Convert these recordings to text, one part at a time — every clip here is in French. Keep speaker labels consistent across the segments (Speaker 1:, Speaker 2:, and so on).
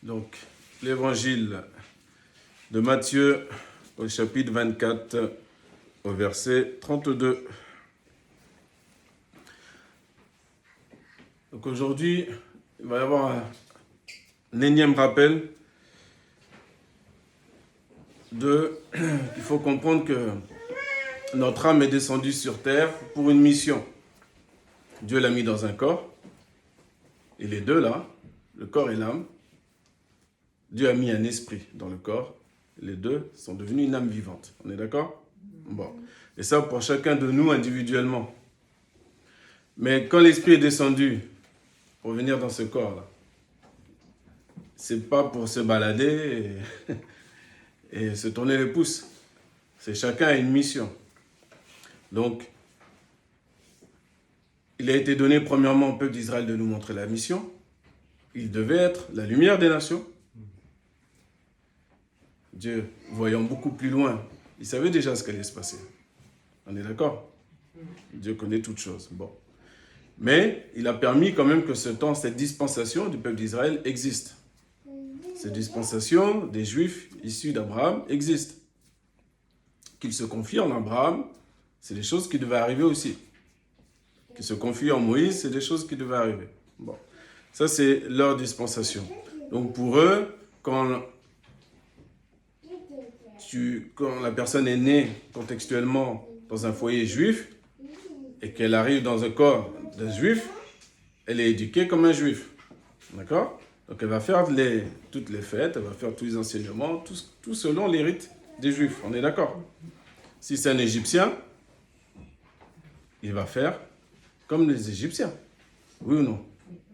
Speaker 1: Donc, l'évangile de Matthieu au chapitre 24, au verset 32. Donc aujourd'hui, il va y avoir un énième rappel qu'il faut comprendre que notre âme est descendue sur terre pour une mission. Dieu l'a mis dans un corps, et les deux là, le corps et l'âme, Dieu a mis un esprit dans le corps, les deux sont devenus une âme vivante. On est d'accord? Bon. Et ça pour chacun de nous individuellement. Mais quand l'esprit est descendu pour venir dans ce corps-là, c'est pas pour se balader et se tourner les pouces. C'est chacun a une mission. Donc, il a été donné premièrement au peuple d'Israël de nous montrer la mission. Il devait être la lumière des nations. Dieu, voyant beaucoup plus loin, il savait déjà ce qui allait se passer. On est d'accord? Dieu connaît toutes choses. Bon. Mais il a permis quand même que ce temps, cette dispensation du peuple d'Israël existe. Cette dispensation des Juifs issus d'Abraham existe. Qu'il se confie en Abraham, c'est des choses qui devaient arriver aussi. Qu'il se confie en Moïse, c'est des choses qui devaient arriver. Bon. Ça, c'est leur dispensation. Donc pour eux, quand la personne est née contextuellement dans un foyer juif et qu'elle arrive dans un corps d'un juif, elle est éduquée comme un juif. D'accord? Donc elle va faire toutes les fêtes, elle va faire tous les enseignements, tout selon les rites des juifs. On est d'accord? Si c'est un Égyptien, il va faire comme les Égyptiens. Oui ou non?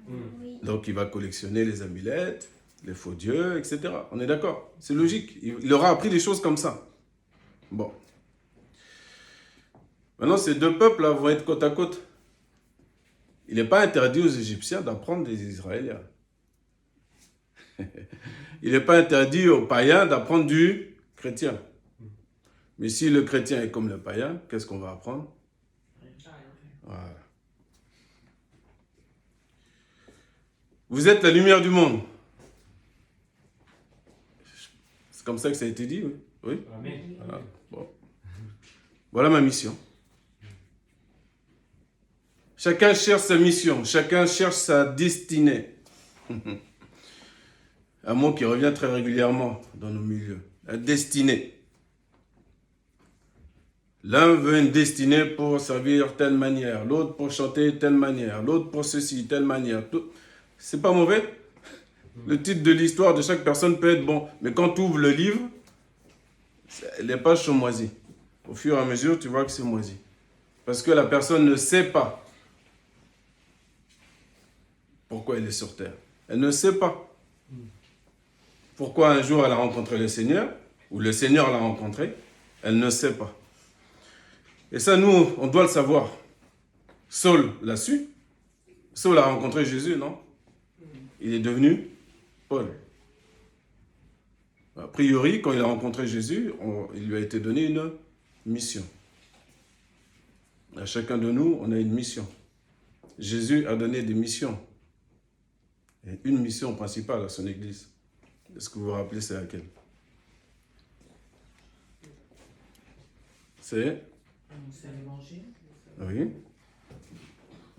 Speaker 1: Oui. Donc il va collectionner les amulettes, les faux dieux, etc. On est d'accord? C'est logique. Il aura appris des choses comme ça. Bon. Maintenant, ces deux peuples-là vont être côte à côte. Il n'est pas interdit aux Égyptiens d'apprendre des Israéliens. Il n'est pas interdit aux païens d'apprendre du chrétien. Mais si le chrétien est comme le païen, qu'est-ce qu'on va apprendre? Voilà. Vous êtes la lumière du monde. C'est comme ça que ça a été dit, oui? Oui.
Speaker 2: Amen.
Speaker 1: Voilà. Bon. Voilà ma mission. Chacun cherche sa mission, chacun cherche sa destinée. Un mot qui revient très régulièrement dans nos milieux. La destinée. L'un veut une destinée pour servir telle manière, l'autre pour chanter telle manière, l'autre pour ceci, telle manière. C'est pas mauvais. Le titre de l'histoire de chaque personne peut être bon. Mais quand tu ouvres le livre, les pages sont moisies. Au fur et à mesure, tu vois que c'est moisi. Parce que la personne ne sait pas pourquoi elle est sur terre. Elle ne sait pas. Pourquoi un jour elle a rencontré le Seigneur, ou le Seigneur l'a rencontré, elle ne sait pas. Et ça, nous, on doit le savoir. Saul l'a su. Saul a rencontré Jésus, non? Il est devenu Paul. A priori, quand il a rencontré Jésus, il lui a été donné une mission. À chacun de nous, on a une mission. Jésus a donné des missions. Et une mission principale à son Église. Est-ce que vous vous rappelez, c'est laquelle? C'est
Speaker 3: l'évangile.
Speaker 1: Oui.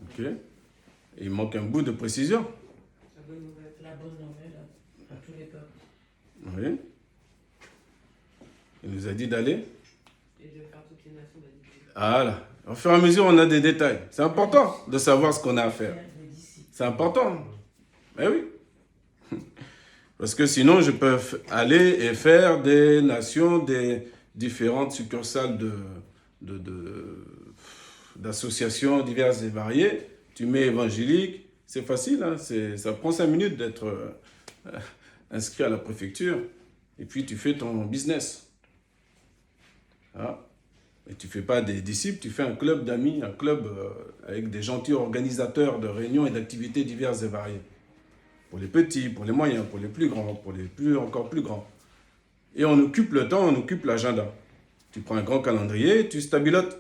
Speaker 1: Ok. Et il manque un bout de précision.
Speaker 3: La bonne nouvelle à tous les peuples.
Speaker 1: Oui. Il nous a dit d'aller.
Speaker 3: Et de faire toutes les nations d'habiter.
Speaker 1: Voilà. Au fur et à mesure, on a des détails. C'est important de savoir ce qu'on a à faire. C'est important. Eh oui. Parce que sinon, je peux aller et faire des nations, des différentes succursales d'associations diverses et variées. Tu mets évangélique, c'est facile, hein, ça prend 5 minutes d'être inscrit à la préfecture. Et puis tu fais ton business. Ah. Et tu ne fais pas des disciples, tu fais un club d'amis, un club avec des gentils organisateurs de réunions et d'activités diverses et variées. Pour les petits, pour les moyens, pour les plus grands, pour les encore plus grands. Et on occupe le temps, on occupe l'agenda. Tu prends un grand calendrier, tu stabilotes.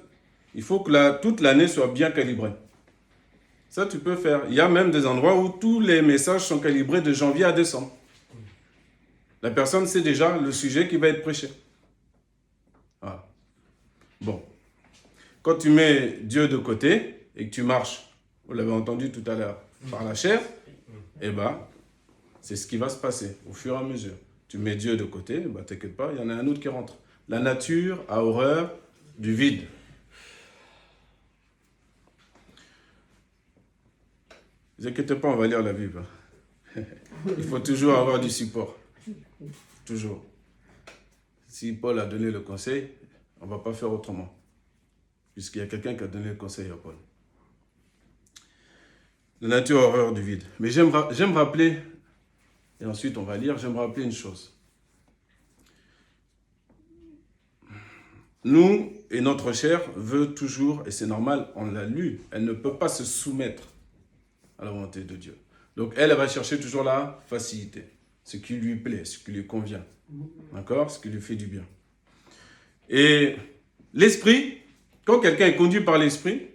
Speaker 1: Il faut que toute l'année soit bien calibrée. Ça, tu peux faire. Il y a même des endroits où tous les messages sont calibrés de janvier à décembre. La personne sait déjà le sujet qui va être prêché. Voilà. Bon. Quand tu mets Dieu de côté et que tu marches, vous l'avez entendu tout à l'heure, par la chair, eh bien, c'est ce qui va se passer au fur et à mesure. Tu mets Dieu de côté, bah, t'inquiète pas, il y en a un autre qui rentre. La nature a horreur du vide. Ne vous inquiétez pas, on va lire la Bible. Il faut toujours avoir du support. Toujours. Si Paul a donné le conseil, on ne va pas faire autrement. Puisqu'il y a quelqu'un qui a donné le conseil à Paul. La nature a horreur du vide. Mais j'aime rappeler, et ensuite on va lire, j'aime rappeler une chose. Nous, et notre chair veut toujours, et c'est normal, on l'a lu, elle ne peut pas se soumettre à la volonté de Dieu. Donc elle va chercher toujours la facilité, ce qui lui plaît, ce qui lui convient. D'accord? Ce qui lui fait du bien. Et l'esprit, quand quelqu'un est conduit par l'esprit,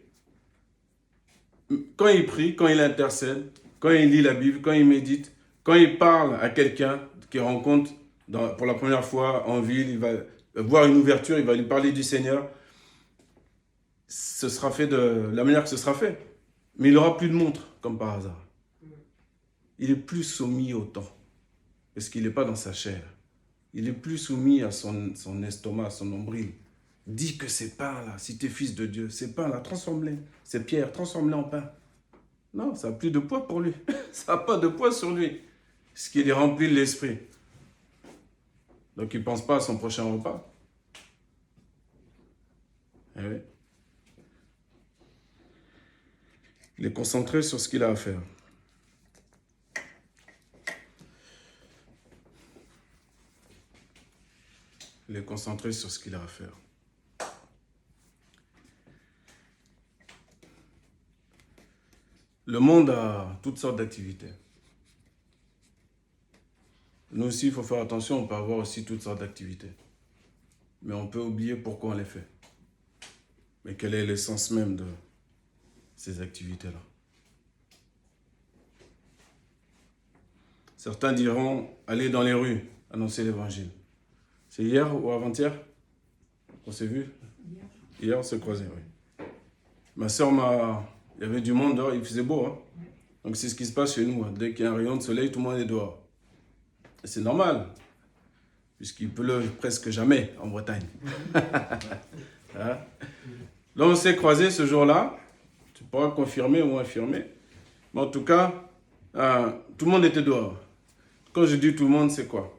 Speaker 1: quand il prie, quand il intercède, quand il lit la Bible, quand il médite, quand il parle à quelqu'un qu'il rencontre pour la première fois en ville, il va voir une ouverture, il va lui parler du Seigneur, ce sera fait de la manière que ce sera fait. Mais il n'aura plus de montre, comme par hasard. Il est plus soumis au temps, parce qu'il n'est pas dans sa chair. Il est plus soumis à son estomac, à son nombril. Dis que ces pains-là, si tu es fils de Dieu, ces pains-là, transforme-les. Ces pierres, transforme-les en pain. Non, ça n'a plus de poids pour lui. Ça n'a pas de poids sur lui. Parce qu'il est rempli de l'esprit. Donc il ne pense pas à son prochain repas. Eh oui. Il est concentré sur ce qu'il a à faire. Il est concentré sur ce qu'il a à faire. Le monde a toutes sortes d'activités. Nous aussi, il faut faire attention, on peut avoir aussi toutes sortes d'activités. Mais on peut oublier pourquoi on les fait. Mais quel est l'essence même de ces activités-là? Certains diront, aller dans les rues, annoncer l'évangile. C'est hier ou avant-hier qu'on s'est vu? Hier, on s'est croisés, oui. Ma soeur il y avait du monde dehors, il faisait beau. Hein? Donc c'est ce qui se passe chez nous. Hein. Dès qu'il y a un rayon de soleil, tout le monde est dehors. Et c'est normal, puisqu'il pleut presque jamais en Bretagne. Hein? Là, on s'est croisés ce jour-là. Tu pourras confirmer ou infirmer. Mais en tout cas, tout le monde était dehors. Quand je dis tout le monde, c'est quoi?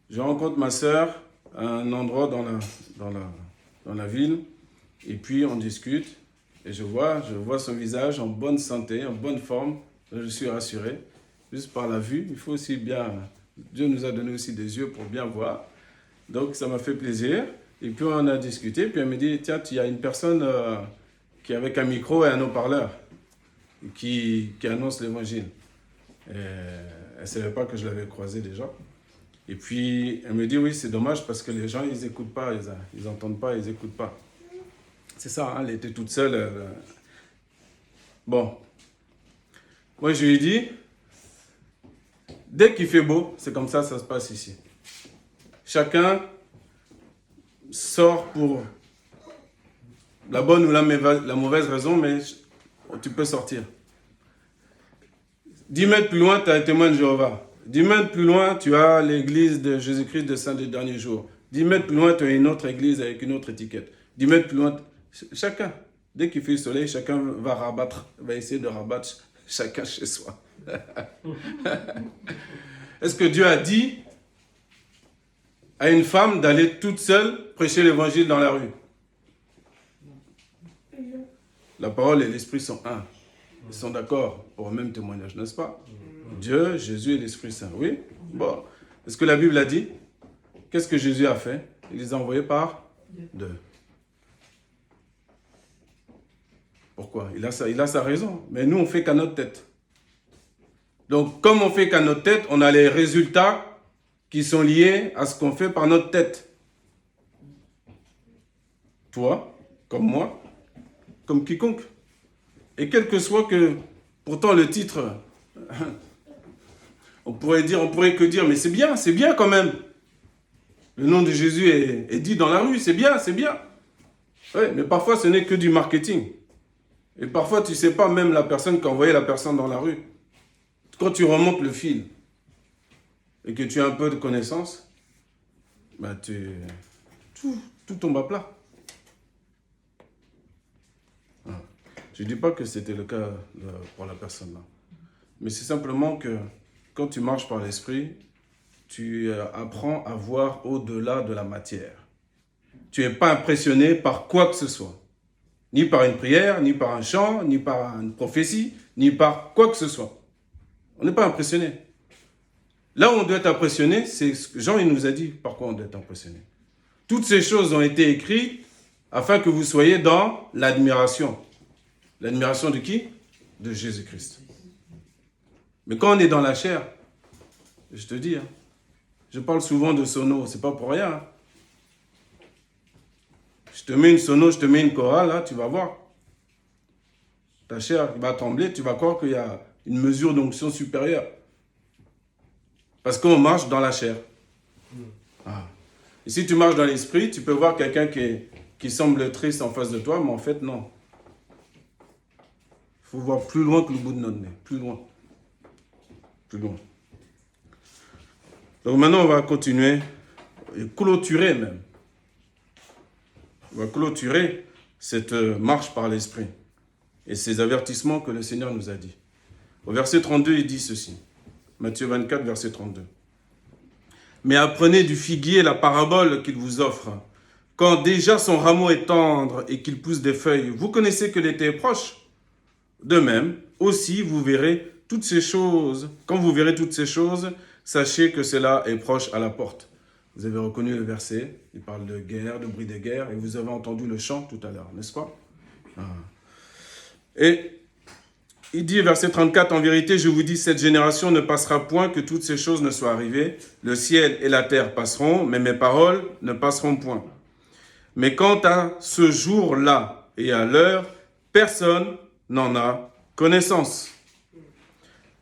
Speaker 1: Je rencontre ma soeur à un endroit dans la ville. Et puis, on discute. Et je vois son visage en bonne santé, en bonne forme. Je suis rassuré. Juste par la vue, il faut aussi bien... Dieu nous a donné aussi des yeux pour bien voir. Donc, ça m'a fait plaisir. Et puis, on a discuté. Puis, elle me dit, tiens, il y a une personne qui est avec un micro et un haut-parleur qui annonce l'évangile. Elle ne savait pas que je l'avais croisé déjà. Et puis, elle me dit, oui, c'est dommage parce que les gens, ils n'écoutent pas, ils n'entendent pas, ils n'écoutent pas. C'est ça, hein, elle était toute seule. Bon. Moi, je lui ai dit, dès qu'il fait beau, c'est comme ça se passe ici. Chacun sort pour la bonne ou la mauvaise raison, mais tu peux sortir. 10 mètres plus loin, tu as un témoin de Jéhovah. 10 mètres plus loin, tu as l'église de Jésus-Christ de Saint des derniers jours. 10 mètres plus loin, tu as une autre église avec une autre étiquette. 10 mètres plus loin, chacun, dès qu'il fait le soleil, chacun va essayer de rabattre chacun chez soi. Est-ce que Dieu a dit à une femme d'aller toute seule prêcher l'évangile dans la rue? La parole et l'esprit sont un. Ils sont d'accord pour le même témoignage, n'est-ce pas? Dieu, Jésus et l'Esprit Saint. Oui? Bon. Est-ce que la Bible a dit? Qu'est-ce que Jésus a fait? Il les a envoyés par deux. Pourquoi? Il a sa raison. Mais nous, on ne fait qu'à notre tête. Donc, comme on ne fait qu'à notre tête, on a les résultats qui sont liés à ce qu'on fait par notre tête. Toi, comme moi, comme quiconque. Et quel que soit que, pourtant le titre, On pourrait que dire, mais c'est bien quand même. Le nom de Jésus est dit dans la rue, c'est bien. Ouais, mais parfois, ce n'est que du marketing. Et parfois, tu ne sais pas même la personne qui a envoyé la personne dans la rue. Quand tu remontes le fil et que tu as un peu de connaissance, bah tout tombe à plat. Voilà. Je ne dis pas que c'était le cas pour la personne là. Mais c'est simplement que quand tu marches par l'esprit, tu apprends à voir au-delà de la matière. Tu n'es pas impressionné par quoi que ce soit. Ni par une prière, ni par un chant, ni par une prophétie, ni par quoi que ce soit. On n'est pas impressionné. Là où on doit être impressionné, c'est ce que Jean il nous a dit par quoi on doit être impressionné. Toutes ces choses ont été écrites afin que vous soyez dans l'admiration. L'admiration de qui? De Jésus-Christ. Mais quand on est dans la chair, je te dis, je parle souvent de sono, c'est pas pour rien. Je te mets une sono, je te mets une chorale, là, tu vas voir. Ta chair va trembler, tu vas croire qu'il y a une mesure d'onction supérieure. Parce qu'on marche dans la chair. Ah. Et si tu marches dans l'esprit, tu peux voir quelqu'un qui semble triste en face de toi, mais en fait, non. Il faut voir plus loin que le bout de notre nez. Plus loin. Donc maintenant, on va continuer et clôturer même. On va clôturer cette marche par l'esprit et ces avertissements que le Seigneur nous a dit. Au verset 32, il dit ceci. Matthieu 24, verset 32. Mais apprenez du figuier la parabole qu'il vous offre. Quand déjà son rameau est tendre et qu'il pousse des feuilles, vous connaissez que l'été est proche. De même, aussi, vous verrez toutes ces choses. Quand vous verrez toutes ces choses, sachez que cela est proche à la porte. Vous avez reconnu le verset, il parle de guerre, de bruit de guerre, et vous avez entendu le chant tout à l'heure, n'est-ce pas? Et il dit, verset 34, « En vérité, je vous dis, cette génération ne passera point que toutes ces choses ne soient arrivées. Le ciel et la terre passeront, mais mes paroles ne passeront point. Mais quant à ce jour-là et à l'heure, personne n'en a connaissance.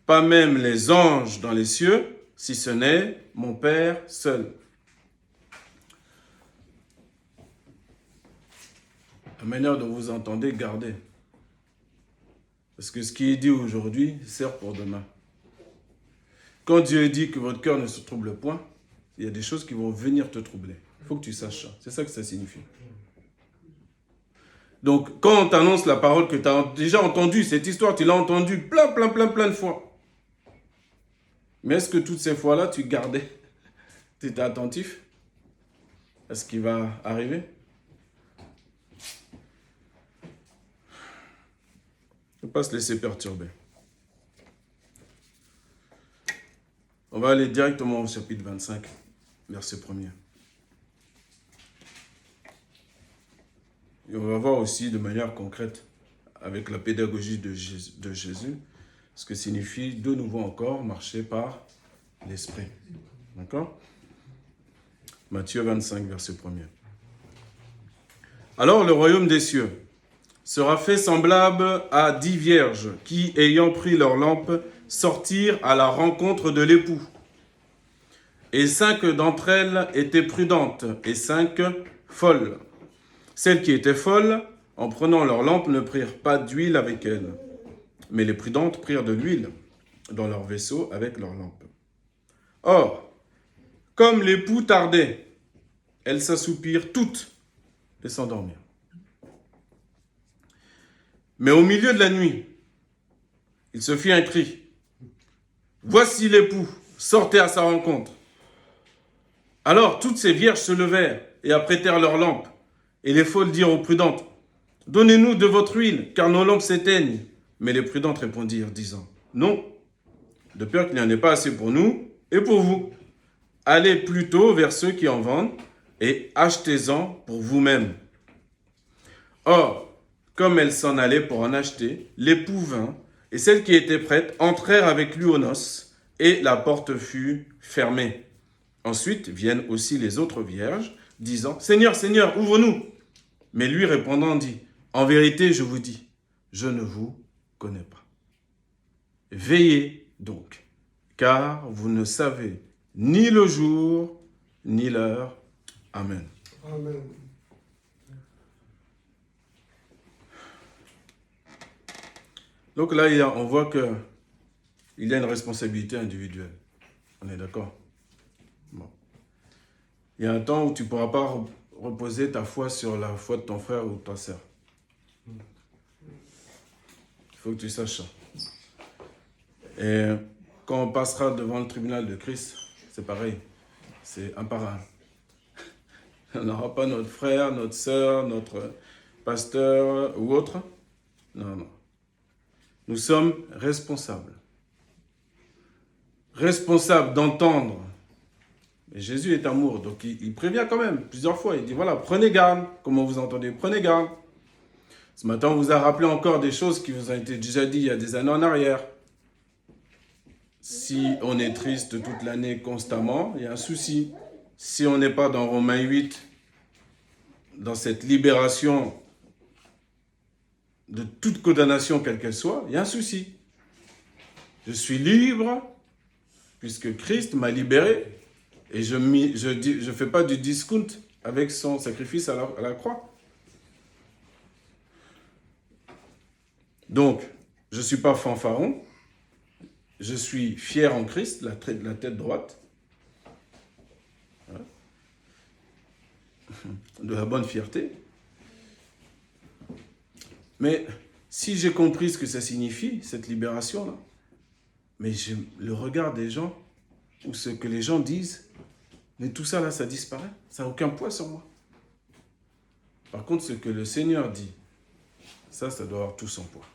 Speaker 1: Pas même les anges dans les cieux, si ce n'est mon Père seul. » La manière dont vous entendez, gardez. Parce que ce qui est dit aujourd'hui sert pour demain. Quand Dieu dit que votre cœur ne se trouble point, il y a des choses qui vont venir te troubler. Il faut que tu saches ça. C'est ça que ça signifie. Donc, quand on t'annonce la parole que tu as déjà entendue, cette histoire, tu l'as entendue plein de fois. Mais est-ce que toutes ces fois-là, tu gardais, tu étais attentif à ce qui va arriver? Ne pas se laisser perturber. On va aller directement au chapitre 25, verset 1er. Et on va voir aussi de manière concrète, avec la pédagogie de Jésus, ce que signifie de nouveau encore marcher par l'esprit. D'accord? Matthieu 25, verset 1er. Alors le royaume des cieux sera fait semblable à 10 vierges qui, ayant pris leurs lampes, sortirent à la rencontre de l'époux. Et 5 d'entre elles étaient prudentes et 5 folles. Celles qui étaient folles, en prenant leurs lampes, ne prirent pas d'huile avec elles. Mais les prudentes prirent de l'huile dans leur vaisseau avec leurs lampes. Or, comme l'époux tardait, elles s'assoupirent toutes et s'endormirent. Mais au milieu de la nuit, il se fit un cri. Voici l'époux, sortez à sa rencontre. Alors toutes ces vierges se levèrent et apprêtèrent leurs lampes. Et les folles dirent aux prudentes, donnez-nous de votre huile, car nos lampes s'éteignent. Mais les prudentes répondirent, disant, non, de peur qu'il n'y en ait pas assez pour nous et pour vous. Allez plutôt vers ceux qui en vendent et achetez-en pour vous-mêmes. Or, comme elles s'en allaient pour en acheter, l'époux vint, et celles qui étaient prêtes entrèrent avec lui aux noces, et la porte fut fermée. Ensuite viennent aussi les autres vierges, disant, Seigneur, Seigneur, ouvre-nous. Mais lui répondant dit, en vérité, je vous dis, je ne vous connais pas. Veillez donc, car vous ne savez ni le jour, ni l'heure. Amen.
Speaker 2: Amen.
Speaker 1: Donc là, on voit qu'il y a une responsabilité individuelle. On est d'accord? Bon. Il y a un temps où tu ne pourras pas reposer ta foi sur la foi de ton frère ou de ta sœur. Il faut que tu saches ça. Et quand on passera devant le tribunal de Christ, c'est pareil. C'est un par un. On n'aura pas notre frère, notre sœur, notre pasteur ou autre. Non, non. Nous sommes responsables. Responsables d'entendre. Et Jésus est amour, donc il prévient quand même plusieurs fois. Il dit, voilà, prenez garde. Comment vous entendez? Prenez garde. Ce matin, on vous a rappelé encore des choses qui vous ont été déjà dites il y a des années en arrière. Si on est triste toute l'année constamment, il y a un souci. Si on n'est pas dans Romains 8, dans cette libération de toute condamnation, quelle qu'elle soit, il y a un souci. Je suis libre, puisque Christ m'a libéré, et je ne fais pas du discount avec son sacrifice à la croix. Donc, je ne suis pas fanfaron, je suis fier en Christ, la tête droite, de la bonne fierté. Mais si j'ai compris ce que ça signifie, cette libération-là, mais le regard des gens, ou ce que les gens disent, mais tout ça là, ça disparaît. Ça n'a aucun poids sur moi. Par contre, ce que le Seigneur dit, ça doit avoir tout son poids.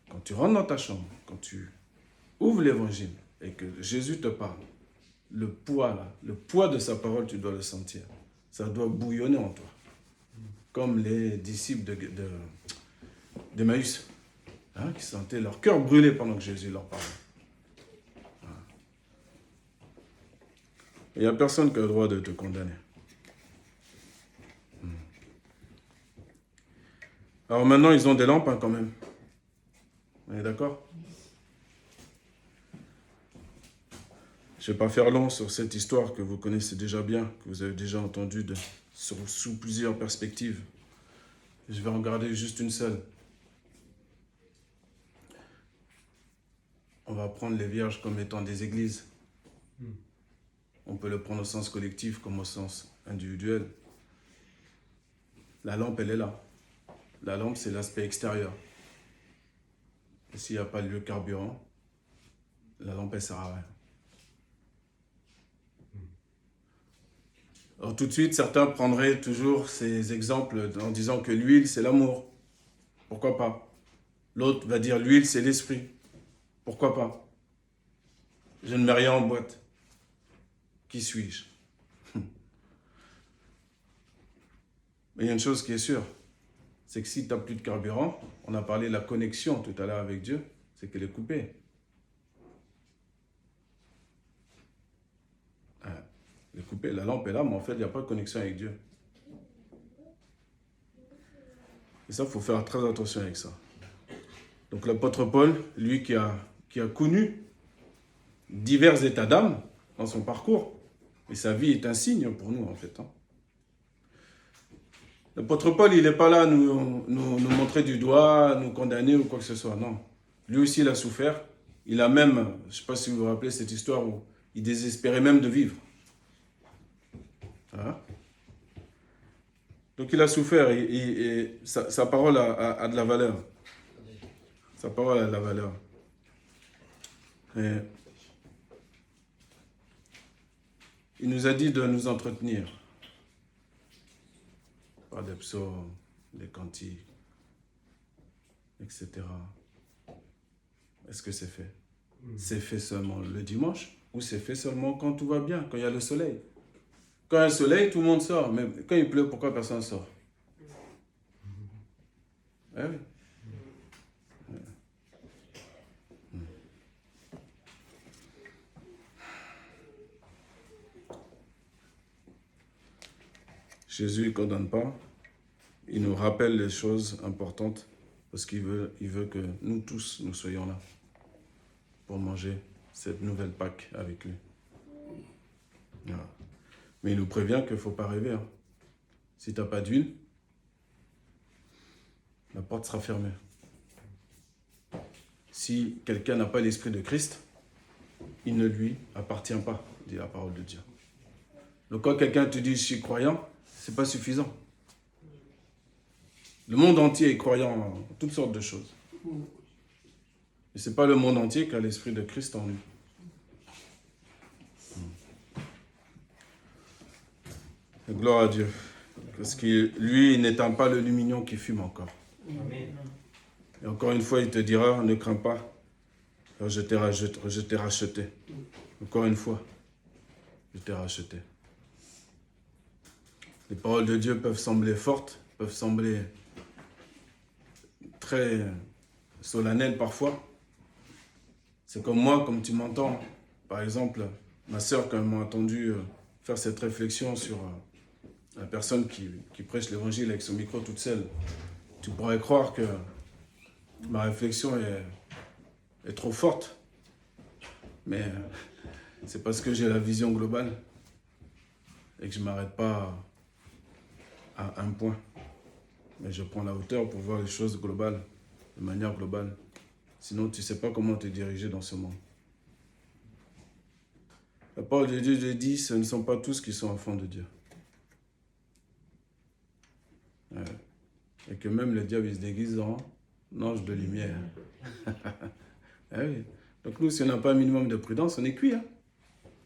Speaker 1: Quand tu rentres dans ta chambre, quand tu ouvres l'évangile et que Jésus te parle, le poids là, le poids de sa parole, tu dois le sentir. Ça doit bouillonner en toi. Comme les disciples d'Emmaüs, qui sentaient leur cœur brûler pendant que Jésus leur parlait. Il n'y a personne qui a le droit de te condamner. Alors maintenant, ils ont des lampes quand même. On est d'accord? Je ne vais pas faire long sur cette histoire que vous connaissez déjà bien, que vous avez déjà entendue sous plusieurs perspectives. Je vais en garder juste une seule. On va prendre les vierges comme étant des églises. On peut le prendre au sens collectif comme au sens individuel. La lampe, elle est là. La lampe, c'est l'aspect extérieur. Et s'il n'y a pas de lieu carburant, la lampe, elle ne sert à rien. Alors tout de suite, certains prendraient toujours ces exemples en disant que l'huile, c'est l'amour. Pourquoi pas? L'autre va dire l'huile, c'est l'esprit. Pourquoi pas? Je ne mets rien en boîte. Qui suis-je? Mais il y a une chose qui est sûre, c'est que si tu n'as plus de carburant, on a parlé de la connexion tout à l'heure avec Dieu, c'est qu'elle est coupée. Elle est coupée, la lampe est là, mais en fait, il n'y a pas de connexion avec Dieu. Et ça, il faut faire très attention avec ça. Donc l'apôtre Paul, lui qui a connu divers états d'âme dans son parcours, et sa vie est un signe pour nous, en fait. L'apôtre Paul, il n'est pas là à nous montrer du doigt, nous condamner ou quoi que ce soit, non. Lui aussi, il a souffert. Il a même, je ne sais pas si vous vous rappelez cette histoire où il désespérait même de vivre. Donc il a souffert et sa parole a de la valeur. Sa parole a de la valeur. Et il nous a dit de nous entretenir par des psaumes, des cantiques, etc. Est-ce que c'est fait? C'est fait seulement le dimanche ou c'est fait seulement quand tout va bien, quand il y a le soleil? Quand il y a le soleil, tout le monde sort. Mais quand il pleut, pourquoi personne ne sort? Eh oui. Jésus ne condamne pas. Il nous rappelle les choses importantes parce qu'il veut que nous tous, nous soyons là pour manger cette nouvelle Pâque avec lui. Voilà. Mais il nous prévient qu'il ne faut pas rêver. Hein. Si tu n'as pas d'huile, la porte sera fermée. Si quelqu'un n'a pas l'esprit de Christ, il ne lui appartient pas, dit la parole de Dieu. Donc quand quelqu'un te dit « je suis croyant », ce n'est pas suffisant. Le monde entier est croyant en toutes sortes de choses. Et ce n'est pas le monde entier qui a l'esprit de Christ en lui. Et gloire à Dieu. Parce que lui, il n'éteint pas le lumignon qui fume encore.
Speaker 3: Amen.
Speaker 1: Et encore une fois, il te dira, ne crains pas, car je t'ai racheté. Encore une fois, je t'ai racheté. Les paroles de Dieu peuvent sembler fortes, peuvent sembler très solennelles parfois. C'est comme moi, comme tu m'entends. Par exemple, ma sœur, quand elle m'a entendu faire cette réflexion sur la personne qui prêche l'évangile avec son micro toute seule, tu pourrais croire que ma réflexion est trop forte. Mais c'est parce que j'ai la vision globale et que je ne m'arrête pas à un point. Mais je prends la hauteur pour voir les choses globales, de manière globale. Sinon, tu ne sais pas comment te diriger dans ce monde. La parole de Dieu dit, ce ne sont pas tous qui sont enfants de Dieu. Et que même le diable, il se déguise en ange de lumière. Ah oui. Donc nous, si on n'a pas un minimum de prudence, on est cuit. Hein.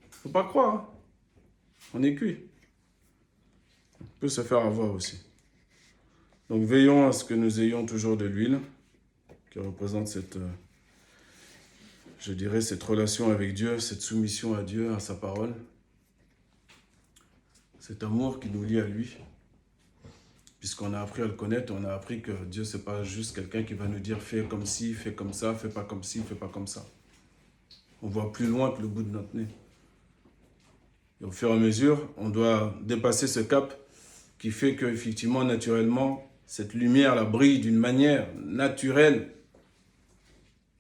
Speaker 1: Faut pas croire. Hein. On est cuit. On peut se faire avoir aussi. Donc veillons à ce que nous ayons toujours de l'huile, qui représente cette, je dirais, cette relation avec Dieu, cette soumission à Dieu, à sa parole. Cet amour qui nous lie à lui. Puisqu'on a appris à le connaître, on a appris que Dieu, ce n'est pas juste quelqu'un qui va nous dire « fais comme ci, fais comme ça, fais pas comme ci, fais pas comme ça ». On voit plus loin que le bout de notre nez. Et au fur et à mesure, on doit dépasser ce cap qui fait qu'effectivement, naturellement, cette lumière la brille d'une manière naturelle.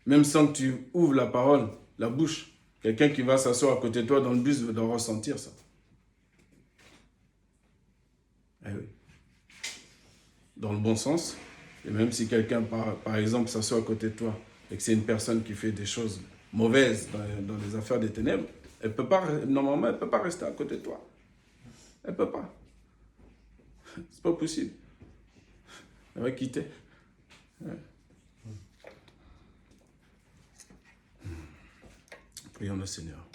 Speaker 1: Même sans que tu ouvres la parole, la bouche. Quelqu'un qui va s'asseoir à côté de toi dans le bus doit ressentir ça. Eh oui. Dans le bon sens. Et même si quelqu'un, par exemple, s'assoit à côté de toi et que c'est une personne qui fait des choses mauvaises dans les affaires des ténèbres, elle peut pas, normalement, elle ne peut pas rester à côté de toi. Elle ne peut pas. C'est pas possible. Elle va quitter. Ouais. Prions le Seigneur.